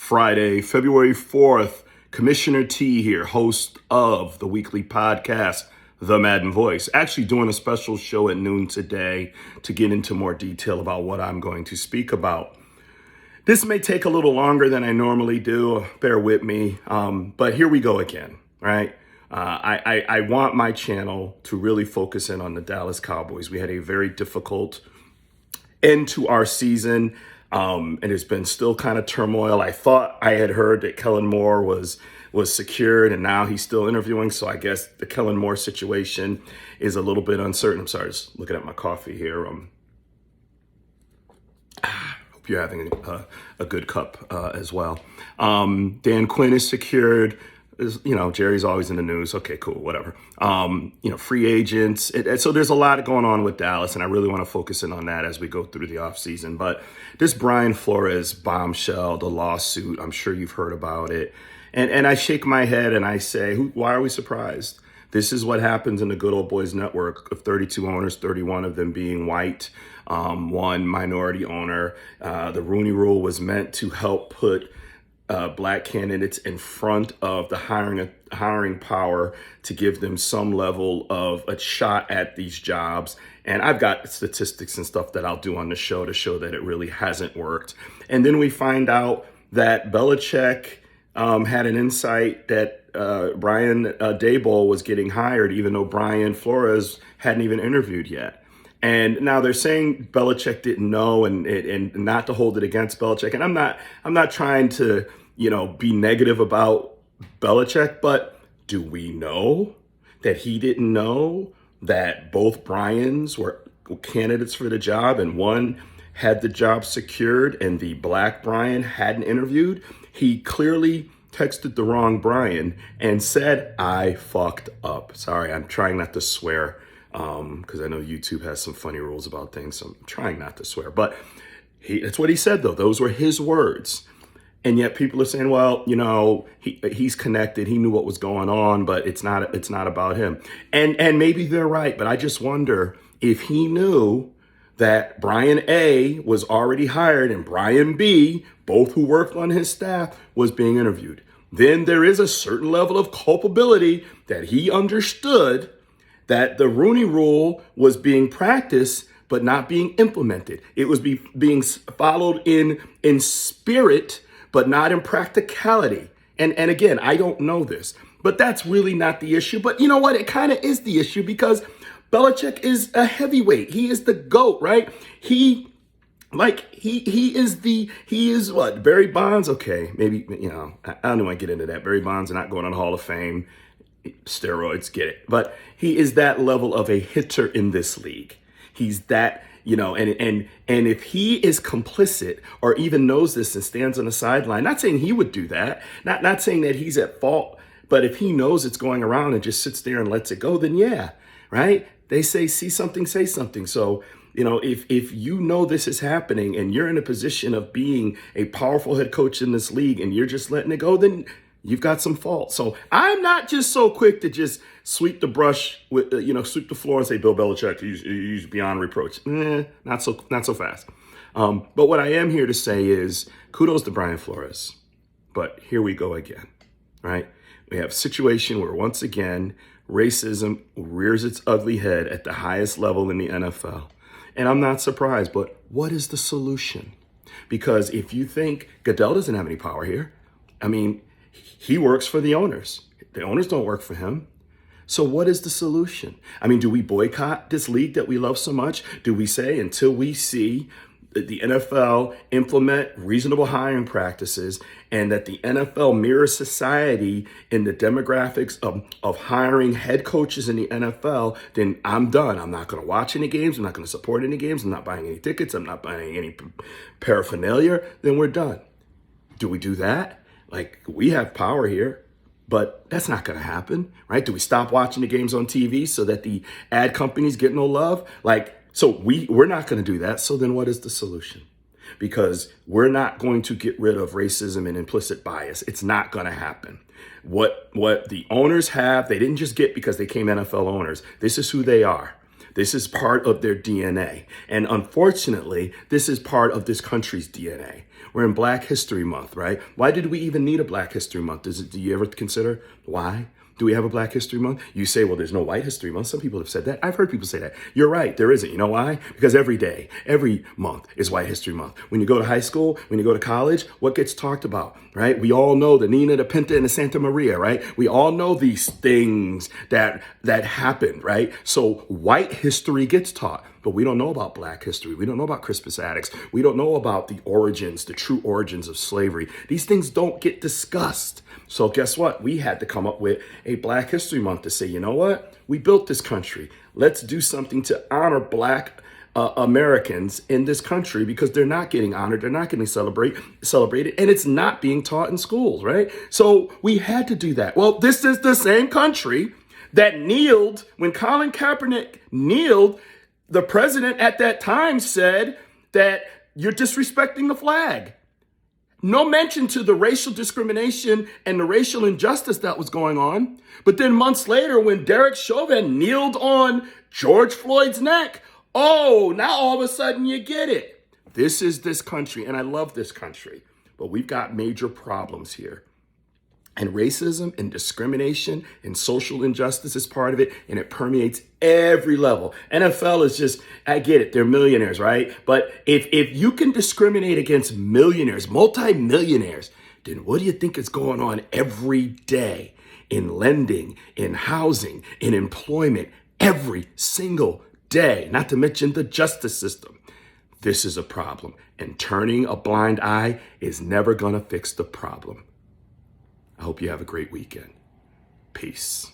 Friday, February 4th. Commissioner T here, host of the weekly podcast, The Madden Voice. Actually doing a special show at noon today to get into more detail about what I'm going to speak about. This may take a little longer than I normally do. Bear with me. But here we go again, right? I want my channel to really focus in on the Dallas Cowboys. We had a very difficult end to our season. And it's been still kind of turmoil. I thought I had heard that Kellen Moore was secured, and now he's still interviewing. So I guess the Kellen Moore situation is a little bit uncertain. I'm sorry, just looking at my coffee here. Hope you're having a good cup as well. Dan Quinn is secured. Jerry's always in the news. Okay, cool, whatever. Free agents. So there's a lot going on with Dallas, and I really want to focus in on that as we go through the offseason. But this Brian Flores bombshell, the lawsuit, I'm sure you've heard about it. And I shake my head and I say, why are we surprised? This is what happens in the good old boys network of 32 owners, 31 of them being white, one minority owner. The Rooney Rule was meant to help put black candidates in front of the hiring power to give them some level of a shot at these jobs. And I've got statistics and stuff that I'll do on the show to show that it really hasn't worked. And then we find out that Belichick had an insight that Brian Daboll was getting hired, even though Brian Flores hadn't even interviewed yet. And now they're saying Belichick didn't know, and not to hold it against Belichick. And I'm not trying to, be negative about Belichick, but do we know that he didn't know that both Brians were candidates for the job and one had the job secured and the black Brian hadn't interviewed? He clearly texted the wrong Brian and said, I fucked up. Sorry, I'm trying not to swear. Because I know YouTube has some funny rules about things, so I'm trying not to swear. But that's what he said, though. Those were his words. And yet people are saying, well, he's connected. He knew what was going on, but it's not about him. And maybe they're right, but I just wonder if he knew that Brian A was already hired and Brian B, both who worked on his staff, was being interviewed. Then there is a certain level of culpability that he understood that the Rooney Rule was being practiced but not being implemented. It was being followed in spirit but not in practicality. And again, I don't know this, but that's really not the issue. But you know what? It kind of is the issue because Belichick is a heavyweight. He is the GOAT, right? He is what? Barry Bonds? Okay, maybe, I don't want to get into that. Barry Bonds are not going on Hall of Fame. Steroids, get it. But he is that level of a hitter in this league. He's that, and if he is complicit or even knows this and stands on the sideline, not saying he would do that, not saying that he's at fault, but if he knows it's going around and just sits there and lets it go, then yeah, right? They say, see something, say something. So, if you know this is happening and you're in a position of being a powerful head coach in this league and you're just letting it go, then you've got some fault. So I'm not just so quick to just sweep the brush with, sweep the floor and say, Bill Belichick, he's beyond reproach. Not so fast. But what I am here to say is kudos to Brian Flores. But here we go again, right? We have a situation where once again, racism rears its ugly head at the highest level in the NFL. And I'm not surprised, but what is the solution? Because if you think Goodell doesn't have any power here, he works for the owners. The owners don't work for him. So what is the solution? Do we boycott this league that we love so much? Do we say until we see the NFL implement reasonable hiring practices and that the NFL mirrors society in the demographics of hiring head coaches in the NFL, then I'm done. I'm not going to watch any games. I'm not going to support any games. I'm not buying any tickets. I'm not buying any paraphernalia. Then we're done. Do we do that? We have power here, but that's not going to happen, right? Do we stop watching the games on TV so that the ad companies get no love? So we're not going to do that. So then what is the solution? Because we're not going to get rid of racism and implicit bias. It's not going to happen. What the owners have, they didn't just get because they came NFL owners. This is who they are. This is part of their DNA. And unfortunately, this is part of this country's DNA. We're in Black History Month, right? Why did we even need a Black History Month? Do you ever consider why? Do we have a Black History Month? You say, well, there's no White History Month. Some people have said that. I've heard people say that. You're right, there isn't. You know why? Because every day, every month is White History Month. When you go to high school, when you go to college, what gets talked about, right? We all know the Nina, the Pinta, and the Santa Maria, right? We all know these things that happened, right? So white history gets taught, but we don't know about Black history. We don't know about Crispus Attucks. We don't know about the origins, the true origins of slavery. These things don't get discussed. So guess what? We had to come up with a Black History Month to say, you know what? We built this country. Let's do something to honor Black Americans in this country, because they're not getting honored, they're not getting celebrated, and it's not being taught in schools, right? So we had to do that. Well, this is the same country that kneeled when Colin Kaepernick kneeled. The president at that time said that you're disrespecting the flag. No mention to the racial discrimination and the racial injustice that was going on. But then months later, when Derek Chauvin kneeled on George Floyd's neck, oh, now all of a sudden you get it. This is this country, and I love this country, but we've got major problems here. And racism and discrimination and social injustice is part of it, and it permeates every level. NFL is just, I get it, they're millionaires, right? But if you can discriminate against millionaires, multimillionaires, then what do you think is going on every day in lending, in housing, in employment, every single day, not to mention the justice system? This is a problem, and turning a blind eye is never gonna fix the problem. I hope you have a great weekend. Peace.